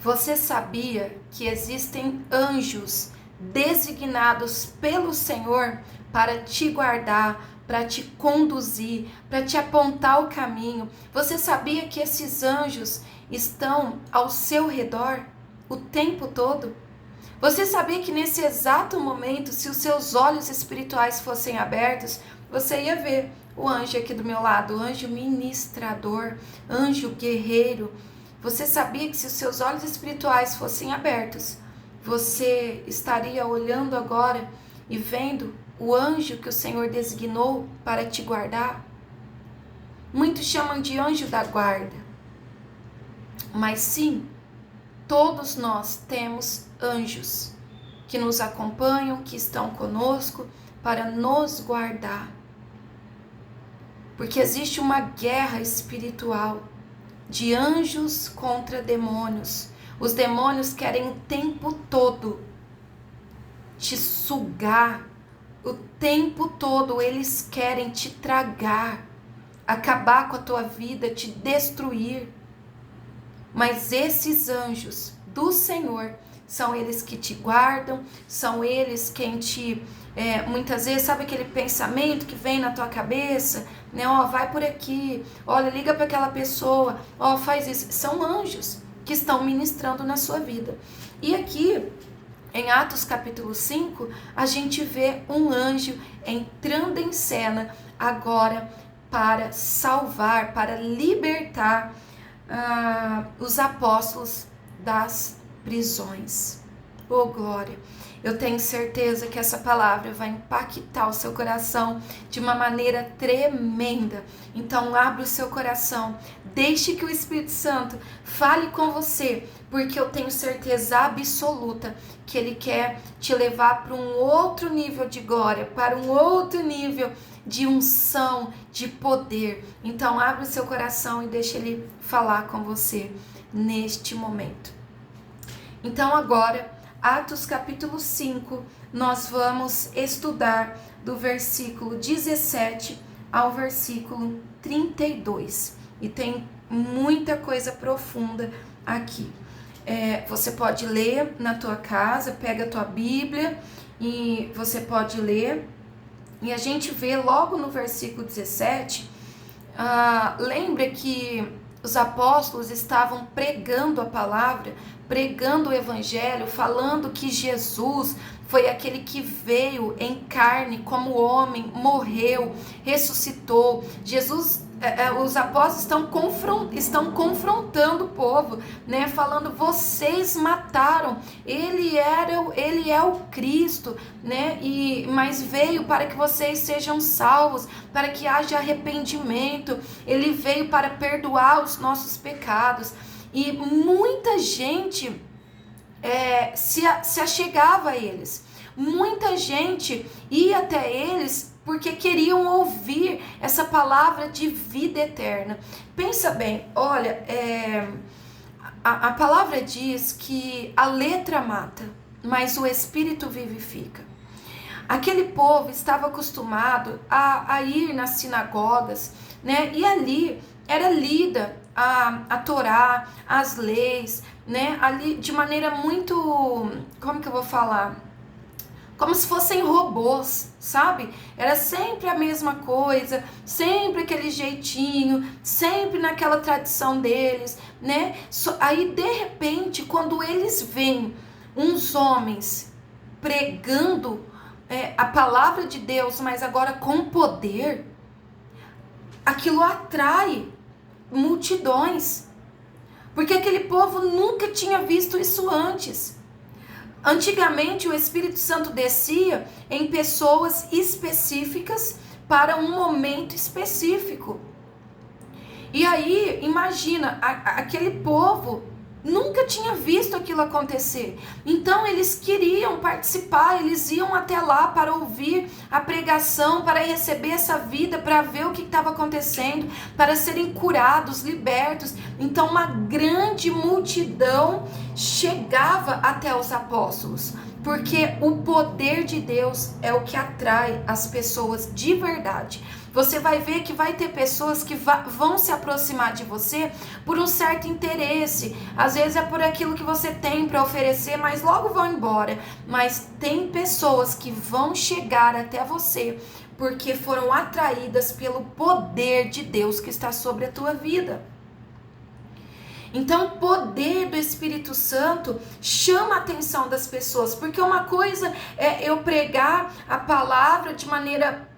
Você sabia que existem anjos designados pelo Senhor para te guardar, para te conduzir, para te apontar o caminho? Você sabia que esses anjos estão ao seu redor o tempo todo? Você sabia que nesse exato momento, se os seus olhos espirituais fossem abertos, você ia ver o anjo aqui do meu lado, o anjo ministrador, anjo guerreiro. Você sabia que se os seus olhos espirituais fossem abertos, você estaria olhando agora e vendo o anjo que o Senhor designou para te guardar? Muitos chamam de anjo da guarda. Mas sim, todos nós temos anjos que nos acompanham, que estão conosco para nos guardar. Porque existe uma guerra espiritual de anjos contra demônios. Os demônios querem o tempo todo te sugar, o tempo todo eles querem te tragar, acabar com a tua vida, te destruir. Mas esses anjos do Senhor são eles que te guardam, são eles quem te... muitas vezes, sabe aquele pensamento que vem na tua cabeça, né? Ó, vai por aqui, olha, liga para aquela pessoa, ó, faz isso. São anjos que estão ministrando na sua vida. E aqui, em Atos capítulo 5, a gente vê um anjo entrando em cena agora para salvar, para libertar os apóstolos das prisões. Oh, glória! Eu tenho certeza que essa palavra vai impactar o seu coração de uma maneira tremenda. Então, abra o seu coração, deixe que o Espírito Santo fale com você, porque eu tenho certeza absoluta que Ele quer te levar para um outro nível de glória, para um outro nível de unção, de poder. Então, abra o seu coração e deixe Ele falar com você neste momento. Então, agora, Atos capítulo 5, nós vamos estudar do versículo 17 ao versículo 32. E tem muita coisa profunda aqui. Você pode ler na tua casa, pega a tua Bíblia e você pode ler. E a gente vê logo no versículo 17, lembra que os apóstolos estavam pregando a palavra, pregando o evangelho, falando que Jesus foi aquele que veio em carne como homem, morreu, ressuscitou. Jesus, os apóstolos estão confrontando o povo, né, falando: vocês mataram, ele é o Cristo, né, mas veio para que vocês sejam salvos, para que haja arrependimento, ele veio para perdoar os nossos pecados. E muita gente se achegava a eles, muita gente ia até eles porque queriam ouvir essa palavra de vida eterna. Pensa bem, olha, a palavra diz que a letra mata, mas o Espírito vivifica. Aquele povo estava acostumado a ir nas sinagogas, né? E ali era lida a Torá, as leis, né? Ali de maneira muito, como que eu vou falar? Como se fossem robôs, sabe? Era sempre a mesma coisa, sempre aquele jeitinho, sempre naquela tradição deles, né? Aí, de repente, quando eles veem uns homens pregando a palavra de Deus, mas agora com poder, aquilo atrai multidões, porque aquele povo nunca tinha visto isso antes. Antigamente, o Espírito Santo descia em pessoas específicas para um momento específico. E aí, imagina, aquele povo nunca tinha visto aquilo acontecer. Então, eles queriam participar, eles iam até lá para ouvir a pregação, para receber essa vida, para ver o que estava acontecendo, para serem curados, libertos. Então, uma grande multidão chegava até os apóstolos, porque o poder de Deus é o que atrai as pessoas de verdade. Você vai ver que vai ter pessoas que vão se aproximar de você por um certo interesse. Às vezes é por aquilo que você tem para oferecer, mas logo vão embora. Mas tem pessoas que vão chegar até você porque foram atraídas pelo poder de Deus que está sobre a tua vida. Então, o poder do Espírito Santo chama a atenção das pessoas, porque uma coisa é eu pregar a palavra de maneira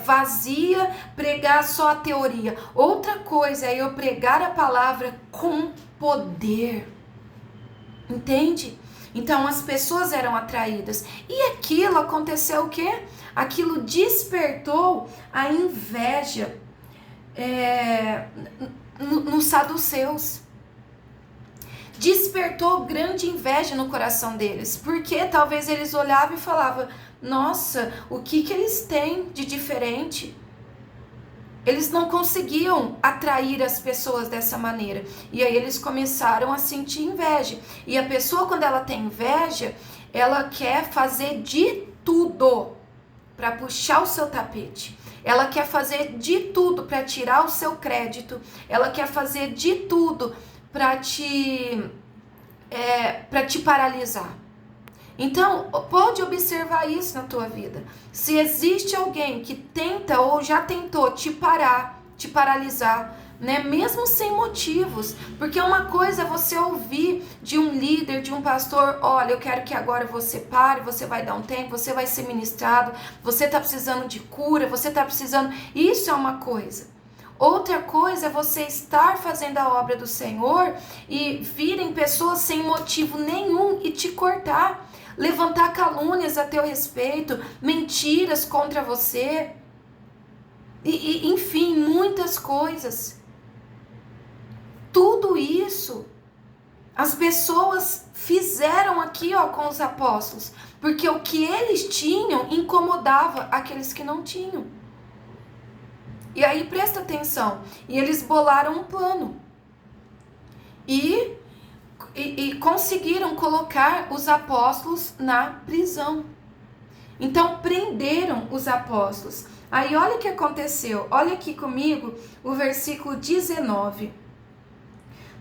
vazia, pregar só a teoria. Outra coisa é eu pregar a palavra com poder. Entende? Então, as pessoas eram atraídas. E aquilo aconteceu o quê? Aquilo despertou a inveja nos saduceus. Despertou grande inveja no coração deles, porque talvez eles olhavam e falavam, nossa, o que eles têm de diferente? Eles não conseguiam atrair as pessoas dessa maneira, e aí eles começaram a sentir inveja, e a pessoa quando ela tem inveja, ela quer fazer de tudo para puxar o seu tapete, ela quer fazer de tudo para tirar o seu crédito, ela quer fazer de tudo para te paralisar. Então, pode observar isso na tua vida. Se existe alguém que tenta ou já tentou te parar, te paralisar, né, mesmo sem motivos, porque uma coisa é você ouvir de um líder, de um pastor, olha, eu quero que agora você pare, você vai dar um tempo, você vai ser ministrado, você está precisando de cura, você está precisando, isso é uma coisa. Outra coisa é você estar fazendo a obra do Senhor e virem pessoas sem motivo nenhum e te cortar, levantar calúnias a teu respeito, mentiras contra você, enfim, muitas coisas. Tudo isso as pessoas fizeram aqui, ó, com os apóstolos, porque o que eles tinham incomodava aqueles que não tinham. E aí presta atenção, e eles bolaram um plano e conseguiram colocar os apóstolos na prisão. Então prenderam os apóstolos. Aí olha o que aconteceu, olha aqui comigo o versículo 19.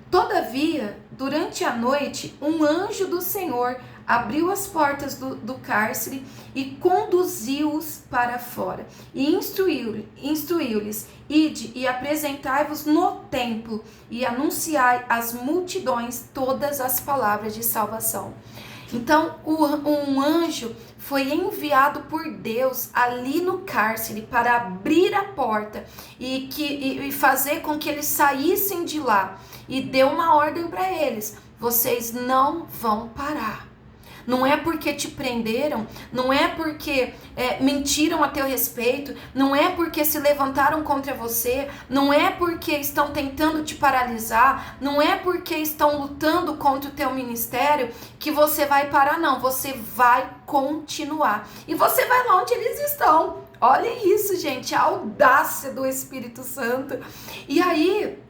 Todavia, durante a noite, um anjo do Senhor abriu as portas do cárcere e conduziu-os para fora, e instruiu-lhes, ide e apresentai-vos no templo, e anunciai às multidões todas as palavras de salvação. Então, um anjo foi enviado por Deus ali no cárcere para abrir a porta e fazer com que eles saíssem de lá, e deu uma ordem para eles, vocês não vão parar. Não é porque te prenderam, não é porque mentiram a teu respeito, não é porque se levantaram contra você, não é porque estão tentando te paralisar, não é porque estão lutando contra o teu ministério que você vai parar, não. Você vai continuar. E você vai lá onde eles estão. Olha isso, gente, a audácia do Espírito Santo. E aí,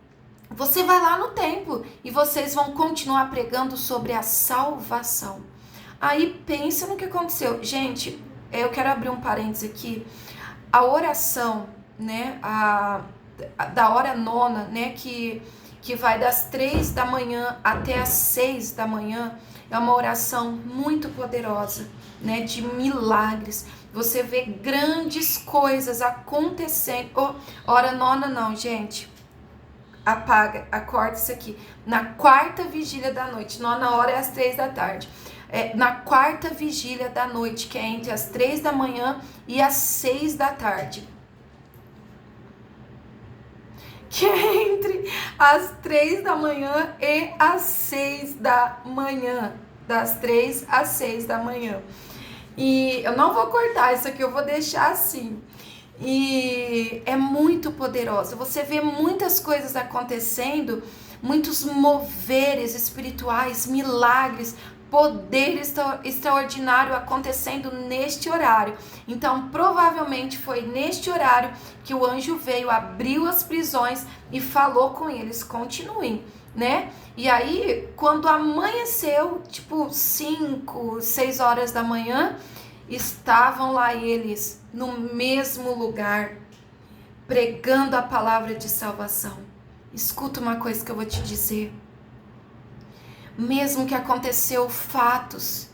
você vai lá no templo e vocês vão continuar pregando sobre a salvação. Aí pensa no que aconteceu. Gente, eu quero abrir um parênteses aqui. A oração, né, da hora nona, né, que vai das 3 da manhã até as 6 da manhã, é uma oração muito poderosa, né, de milagres. Você vê grandes coisas acontecendo. Hora nona não, gente. Apaga, acorda isso aqui. Na quarta vigília da noite, nona hora é às 3 da tarde. Na quarta vigília da noite, que é entre as 3 da manhã e as 6 da tarde. Que é entre as 3 da manhã e as 6 da manhã. Das 3 às 6 da manhã. E eu não vou cortar isso aqui, eu vou deixar assim. E é muito poderosa. Você vê muitas coisas acontecendo, muitos moveres espirituais, milagres, poder extraordinário acontecendo neste horário. Então, provavelmente foi neste horário que o anjo veio, abriu as prisões e falou com eles, continuem, né? E aí, quando amanheceu, tipo 5, 6 horas da manhã, estavam lá eles no mesmo lugar, pregando a palavra de salvação. Escuta uma coisa que eu vou te dizer. Mesmo que aconteceu fatos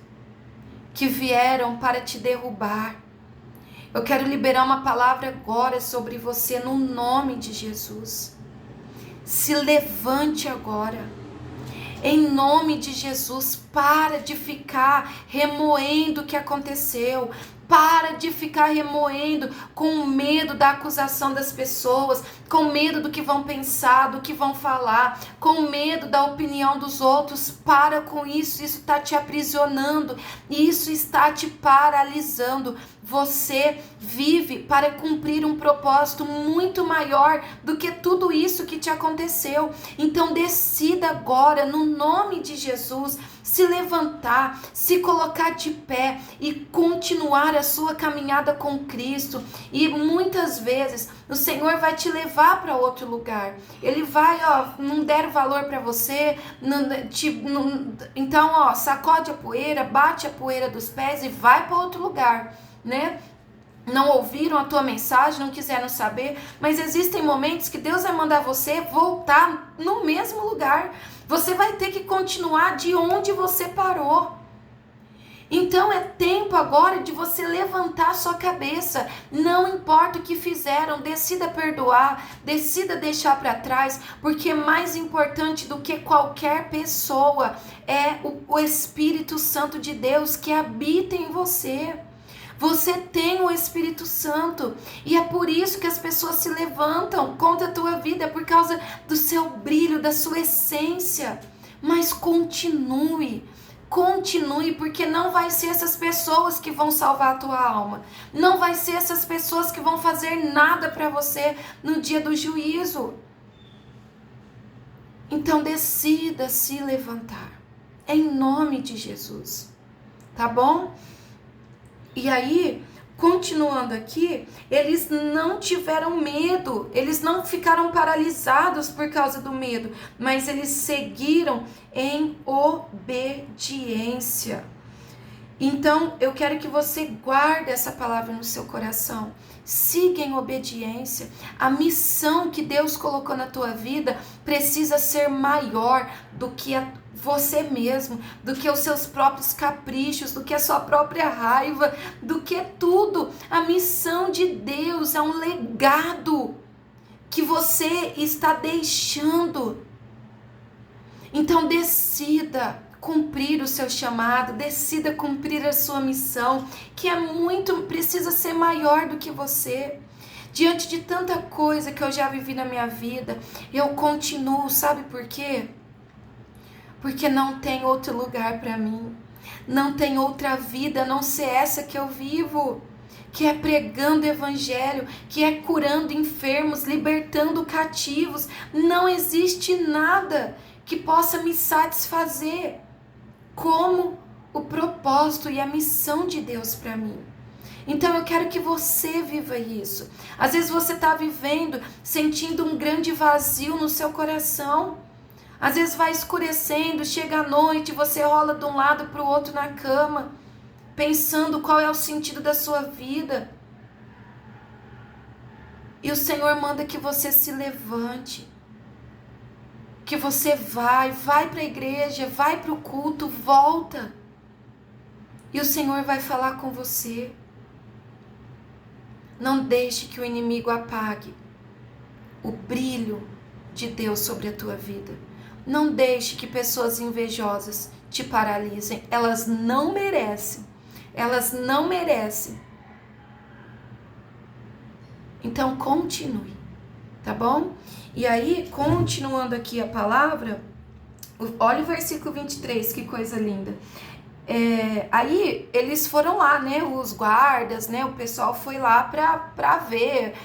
que vieram para te derrubar, eu quero liberar uma palavra agora sobre você no nome de Jesus. Se levante agora. Em nome de Jesus, para de ficar remoendo o que aconteceu. Para de ficar remoendo com medo da acusação das pessoas, com medo do que vão pensar, do que vão falar, com medo da opinião dos outros. Para com isso, isso está te aprisionando, isso está te paralisando. Você vive para cumprir um propósito muito maior do que tudo isso que te aconteceu. Então decida agora, no nome de Jesus, se levantar, se colocar de pé e continuar a sua caminhada com Cristo. E muitas vezes o Senhor vai te levar para outro lugar. Ele vai, não der valor para você, então, sacode a poeira, bate a poeira dos pés e vai para outro lugar, né? Não ouviram a tua mensagem, não quiseram saber, mas existem momentos que Deus vai mandar você voltar no mesmo lugar. Você vai ter que continuar de onde você parou. Então é tempo agora de você levantar a sua cabeça. Não importa o que fizeram, decida perdoar, decida deixar para trás, porque mais importante do que qualquer pessoa é o Espírito Santo de Deus que habita em você. Você tem o Espírito Santo e é por isso que as pessoas se levantam contra a tua vida, por causa do seu brilho, da sua essência. Mas continue, porque não vai ser essas pessoas que vão salvar a tua alma. Não vai ser essas pessoas que vão fazer nada para você no dia do juízo. Então decida se levantar, em nome de Jesus, tá bom? E aí, continuando aqui, eles não tiveram medo, eles não ficaram paralisados por causa do medo, mas eles seguiram em obediência. Então, eu quero que você guarde essa palavra no seu coração. Siga em obediência. A missão que Deus colocou na tua vida precisa ser maior do que você mesmo, do que os seus próprios caprichos, do que a sua própria raiva, do que tudo. A missão de Deus é um legado que você está deixando. Então decida cumprir o seu chamado, decida cumprir a sua missão, que precisa ser maior do que você. Diante de tanta coisa que eu já vivi na minha vida, eu continuo, sabe por quê? Porque não tem outro lugar para mim, não tem outra vida a não ser essa que eu vivo, que é pregando o evangelho, que é curando enfermos, libertando cativos. Não existe nada que possa me satisfazer como o propósito e a missão de Deus para mim. Então eu quero que você viva isso. Às vezes você está vivendo, sentindo um grande vazio no seu coração. Às vezes vai escurecendo, chega a noite, você rola de um lado para o outro na cama, pensando qual é o sentido da sua vida. E o Senhor manda que você se levante, que você vai para a igreja, vai para o culto, volta. E o Senhor vai falar com você. Não deixe que o inimigo apague o brilho de Deus sobre a tua vida. Não deixe que pessoas invejosas te paralisem. Elas não merecem. Elas não merecem. Então continue, tá bom? E aí, continuando aqui a palavra, olha o versículo 23, que coisa linda. Aí eles foram lá, né, os guardas, né, o pessoal foi lá para ver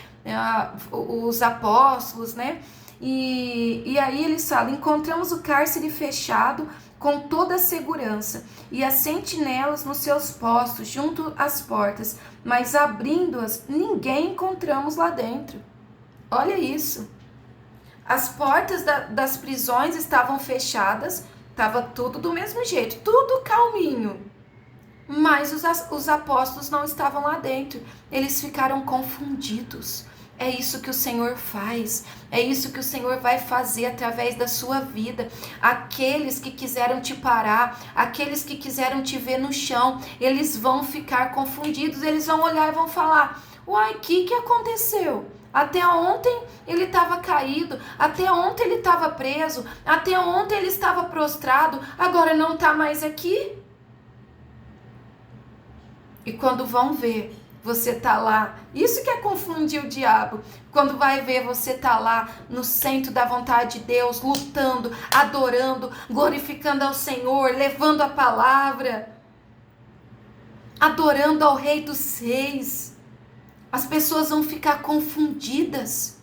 os apóstolos, né, e aí eles falam: encontramos o cárcere fechado com toda a segurança e as sentinelas nos seus postos junto às portas, mas abrindo-as, ninguém encontramos lá dentro. Olha isso. As portas das prisões estavam fechadas, estava tudo do mesmo jeito, tudo calminho. Mas os apóstolos não estavam lá dentro. Eles ficaram confundidos. É isso que o Senhor faz, é isso que o Senhor vai fazer através da sua vida. Aqueles que quiseram te parar, aqueles que quiseram te ver no chão, eles vão ficar confundidos, eles vão olhar e vão falar: uai, o que aconteceu? Até ontem ele estava caído, até ontem ele estava preso, até ontem ele estava prostrado, agora não está mais aqui. E quando vão ver, você tá lá. Isso que é confundir o diabo. Quando vai ver, você tá lá no centro da vontade de Deus, lutando, adorando, glorificando ao Senhor, levando a palavra, adorando ao Rei dos Reis. As pessoas vão ficar confundidas.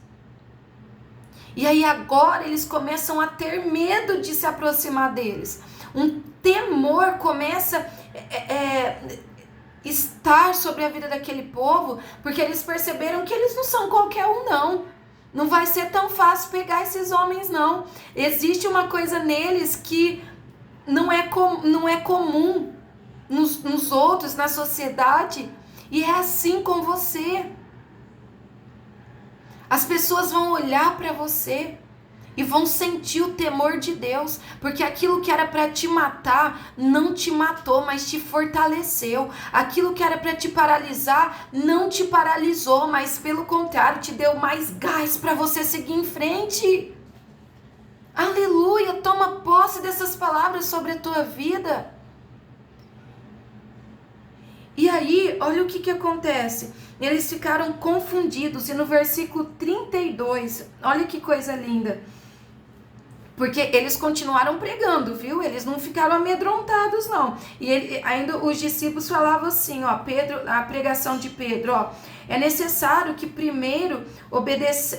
E aí agora eles começam a ter medo de se aproximar deles. Um temor começa estar sobre a vida daquele povo, porque eles perceberam que eles não são qualquer um, não. Não vai ser tão fácil pegar esses homens, não. Existe uma coisa neles que não é comum nos outros, na sociedade, e é assim com você. As pessoas vão olhar para você e vão sentir o temor de Deus, porque aquilo que era para te matar, não te matou, mas te fortaleceu. Aquilo que era para te paralisar, não te paralisou, mas pelo contrário, te deu mais gás para você seguir em frente. Aleluia, toma posse dessas palavras sobre a tua vida. E aí, olha o que acontece. Eles ficaram confundidos, e no versículo 32, olha que coisa linda. Porque eles continuaram pregando, viu? Eles não ficaram amedrontados, não. E ainda os discípulos falavam assim, ó, Pedro, a pregação de Pedro, ó, é necessário que primeiro obedeça,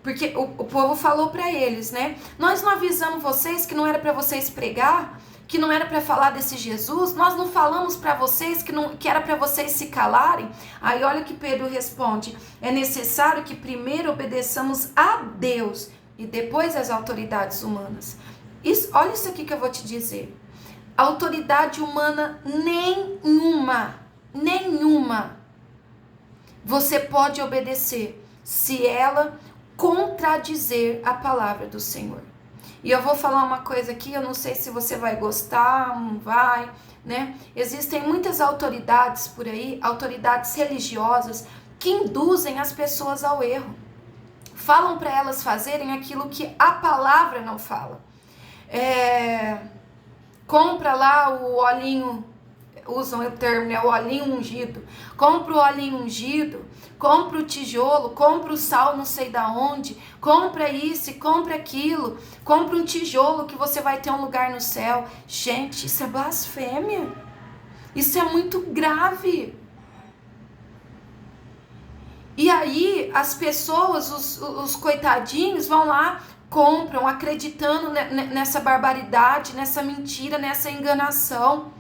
porque o povo falou para eles, né? Nós não avisamos vocês que não era para vocês pregar, que não era para falar desse Jesus? Nós não falamos para vocês que era para vocês se calarem? Aí olha que Pedro responde: é necessário que primeiro obedeçamos a Deus e depois as autoridades humanas. Olha isso aqui que eu vou te dizer. Autoridade humana nenhuma você pode obedecer se ela contradizer a palavra do Senhor. E eu vou falar uma coisa aqui, eu não sei se você vai gostar, não vai, né? Existem muitas autoridades por aí, autoridades religiosas, que induzem as pessoas ao erro. Falam para elas fazerem aquilo que a palavra não fala. Compra lá o olhinho, usam o termo, né? O olhinho ungido. Compra o olhinho ungido, compra o tijolo, compra o sal não sei da onde, compra isso, compra aquilo, compra um tijolo que você vai ter um lugar no céu. Gente, isso é blasfêmia. Isso é muito grave. E aí as pessoas, os coitadinhos vão lá, compram, acreditando nessa barbaridade, nessa mentira, nessa enganação.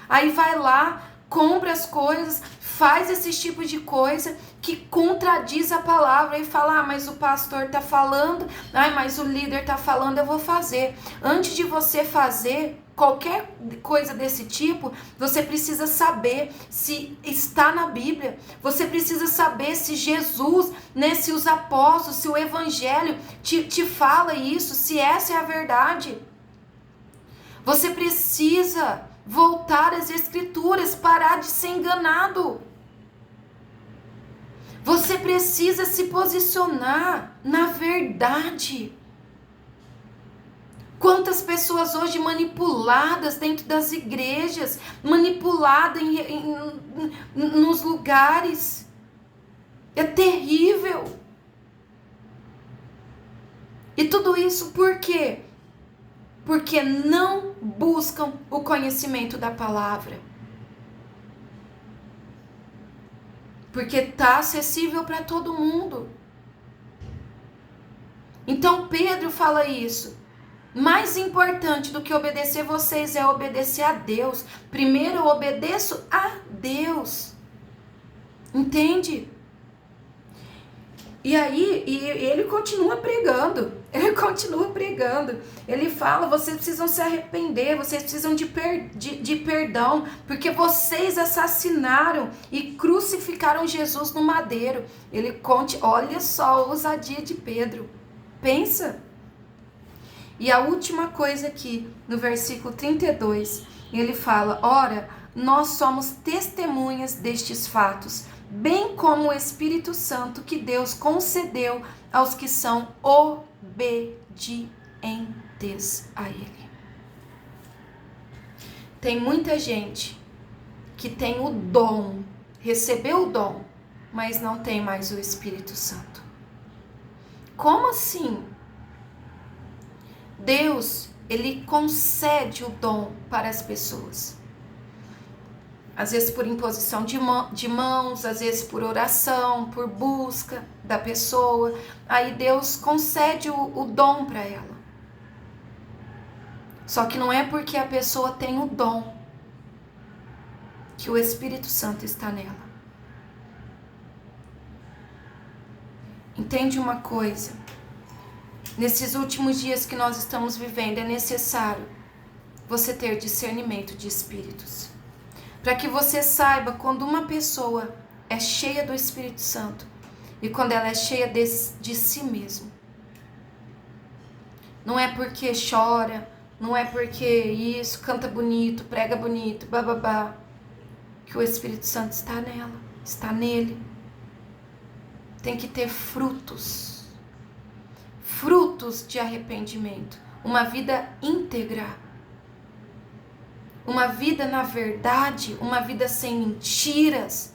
Aí vai lá, compra as coisas, faz esse tipo de coisa que contradiz a palavra e fala: mas o pastor tá falando, mas o líder tá falando, eu vou fazer. Antes de você fazer qualquer coisa desse tipo, você precisa saber se está na Bíblia. Você precisa saber se Jesus, né, se os apóstolos, se o evangelho te fala isso, se essa é a verdade. Você precisa voltar às escrituras, parar de ser enganado. Você precisa se posicionar na verdade. Quantas pessoas hoje manipuladas dentro das igrejas, manipuladas nos lugares. É terrível. E tudo isso por quê? Porque não buscam o conhecimento da palavra. Porque está acessível para todo mundo. Então Pedro fala isso. Mais importante do que obedecer vocês é obedecer a Deus. Primeiro eu obedeço a Deus. Entende? E aí ele continua pregando. Ele continua pregando. Ele fala, vocês precisam se arrepender, vocês precisam de perdão, porque vocês assassinaram e crucificaram Jesus no madeiro. Olha só a ousadia de Pedro. Pensa. E a última coisa aqui, no versículo 32, ele fala, ora, nós somos testemunhas destes fatos, bem como o Espírito Santo que Deus concedeu aos que são obedientes a Ele. Tem muita gente que tem o dom, recebeu o dom, mas não tem mais o Espírito Santo. Como assim? Deus, Ele concede o dom para as pessoas. Às vezes por imposição de mãos, às vezes por oração, por busca da pessoa. Aí Deus concede o dom para ela. Só que não é porque a pessoa tem o dom que o Espírito Santo está nela. Entende uma coisa? Nesses últimos dias que nós estamos vivendo, é necessário você ter discernimento de espíritos. Para que você saiba quando uma pessoa é cheia do Espírito Santo e quando ela é cheia de si mesmo. Não é porque chora, não é porque isso, canta bonito, prega bonito, bababá, que o Espírito Santo está nela, está nele. Tem que ter frutos de arrependimento, uma vida íntegra, uma vida na verdade, uma vida sem mentiras,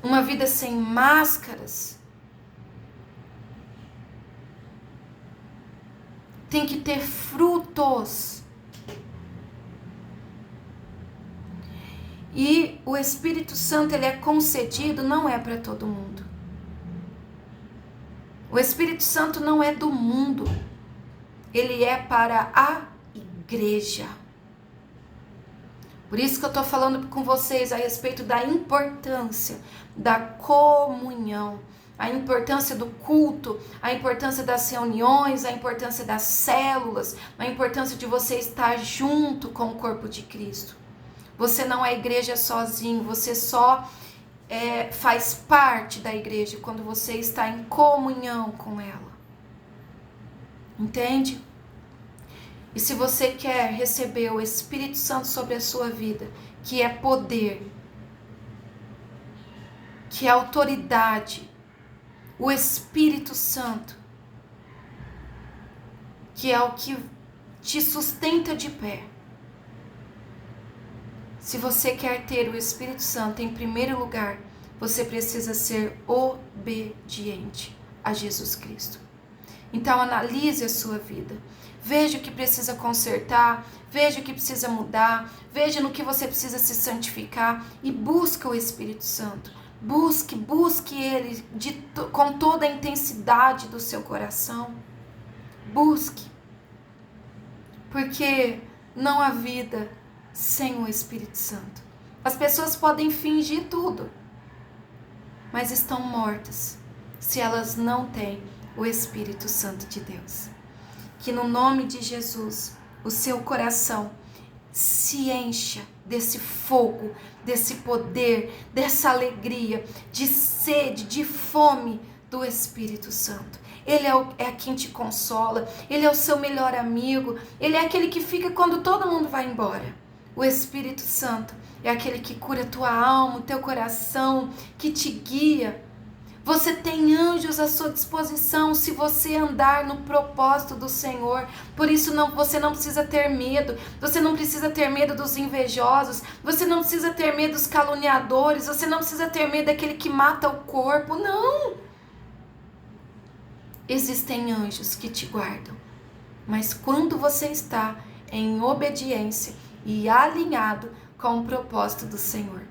uma vida sem máscaras. Tem que ter frutos. E o Espírito Santo, ele é concedido, não é para todo mundo. O Espírito Santo não é do mundo. Ele é para a igreja. Por isso que eu estou falando com vocês a respeito da importância da comunhão, a importância do culto, a importância das reuniões, a importância das células, a importância de você estar junto com o corpo de Cristo. Você não é igreja sozinho, você só faz parte da igreja quando você está em comunhão com ela. Entende? E se você quer receber o Espírito Santo sobre a sua vida, que é poder, que é autoridade, o Espírito Santo, que é o que te sustenta de pé. Se você quer ter o Espírito Santo, em primeiro lugar, você precisa ser obediente a Jesus Cristo. Então analise a sua vida. Veja o que precisa consertar, veja o que precisa mudar, veja no que você precisa se santificar e busca o Espírito Santo. Busque Ele com toda a intensidade do seu coração. Busque. Porque não há vida sem o Espírito Santo. As pessoas podem fingir tudo, mas estão mortas se elas não têm o Espírito Santo de Deus. Que no nome de Jesus, o seu coração se encha desse fogo, desse poder, dessa alegria, de sede, de fome do Espírito Santo. Ele é quem te consola, Ele é o seu melhor amigo, Ele é aquele que fica quando todo mundo vai embora. O Espírito Santo é aquele que cura a tua alma, o teu coração, que te guia. Você tem anjos à sua disposição se você andar no propósito do Senhor. Por isso você não precisa ter medo. Você não precisa ter medo dos invejosos. Você não precisa ter medo dos caluniadores. Você não precisa ter medo daquele que mata o corpo. Não! Existem anjos que te guardam. Mas quando você está em obediência e alinhado com o propósito do Senhor.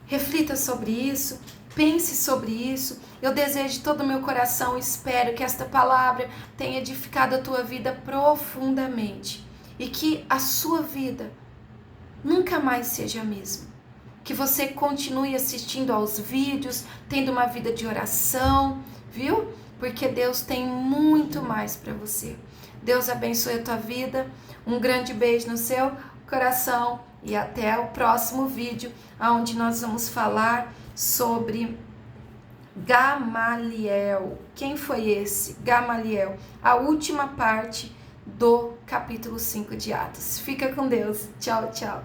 Reflita sobre isso. Pense sobre isso. Eu desejo de todo o meu coração, espero que esta palavra tenha edificado a tua vida profundamente e que a sua vida nunca mais seja a mesma. Que você continue assistindo aos vídeos, tendo uma vida de oração, viu? porque Deus tem muito mais para você. Deus abençoe a tua vida, um grande beijo no seu coração e até o próximo vídeo, onde nós vamos falar sobre Gamaliel. Quem foi esse? Gamaliel. A última parte do capítulo 5 de Atos. Fica com Deus. Tchau, tchau.